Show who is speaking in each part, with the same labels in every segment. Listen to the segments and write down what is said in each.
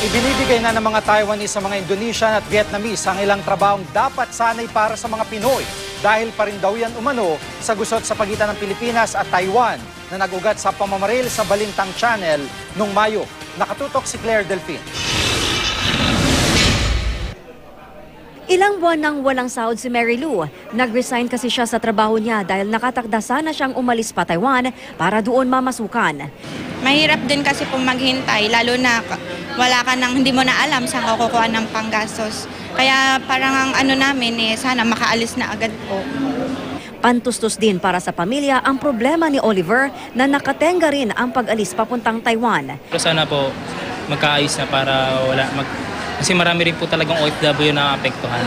Speaker 1: Ibinibigay na ng mga Taiwanese sa mga Indonesian at Vietnamese ang ilang trabahong dapat sanay para sa mga Pinoy dahil pa rin daw yan umano sa gusot sa pagitan ng Pilipinas at Taiwan na nag-ugat sa pamamaril sa Balintang Channel noong Mayo. Nakatutok si Claire Delfin.
Speaker 2: Ilang buwan nang walang sahod si Mary Lou. Nag-resign kasi siya sa trabaho niya dahil nakatakda sana siyang umalis pa Taiwan para doon mamasukan.
Speaker 3: Mahirap din kasi po maghintay, lalo na hindi mo na alam saan ka kukuha ng panggastos. Kaya parang ang ano namin sana makaalis na agad po.
Speaker 2: Pantustos din para sa pamilya ang problema ni Oliver na nakatenga rin ang pag-alis papuntang Taiwan.
Speaker 4: Pero sana po magkaayos na para kasi marami rin po talagang OFW na apektuhan.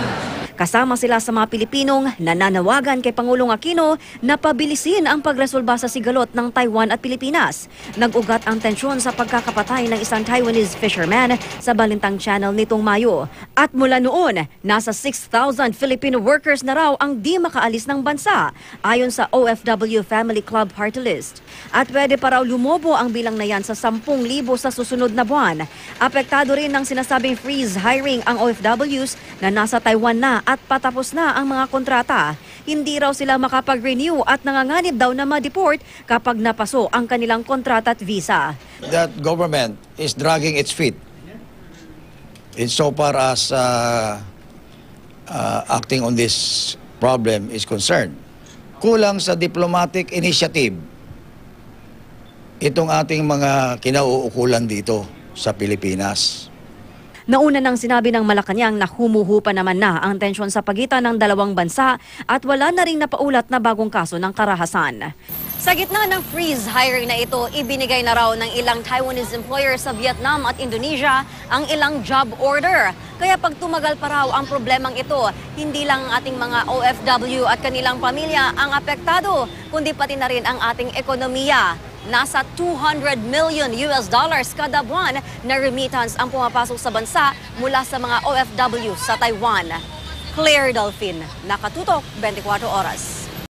Speaker 2: Kasama sila sa mga Pilipinong nananawagan kay Pangulong Aquino na pabilisin ang pagresolba sa sigalot ng Taiwan at Pilipinas. Nag-ugat ang tensyon sa pagkakapatay ng isang Taiwanese fisherman sa Balintang Channel nitong Mayo. At mula noon, nasa 6,000 Filipino workers na raw ang di makaalis ng bansa, ayon sa OFW Family Club Party List. At pwede pa raw lumobo ang bilang na yan sa 10,000 sa susunod na buwan. Apektado rin ng sinasabing freeze hiring ang OFWs na nasa Taiwan na at patapos na ang mga kontrata. Hindi raw sila makapag-renew at nanganganib daw na ma-deport kapag napaso ang kanilang kontrata at visa.
Speaker 5: That government is dragging its feet insofar as acting on this problem is concerned. Kulang sa diplomatic initiative itong ating mga kinauukulan dito sa Pilipinas.
Speaker 2: Nauna nang sinabi ng Malacanang na humuhupa naman na ang tensyon sa pagitan ng dalawang bansa at wala na ring napaulat na bagong kaso ng karahasan. Sa gitna ng freeze hiring na ito, ibinigay na raw ng ilang Taiwanese employers sa Vietnam at Indonesia ang ilang job order. Kaya pag tumagal pa raw ang problemang ito, hindi lang ang ating mga OFW at kanilang pamilya ang apektado, kundi pati na rin ang ating ekonomiya. Nasa $200 million kada buwan na remittance ang pumapasok sa bansa mula sa mga OFW sa Taiwan. Claire Delfin, Nakatutok, 24 Oras.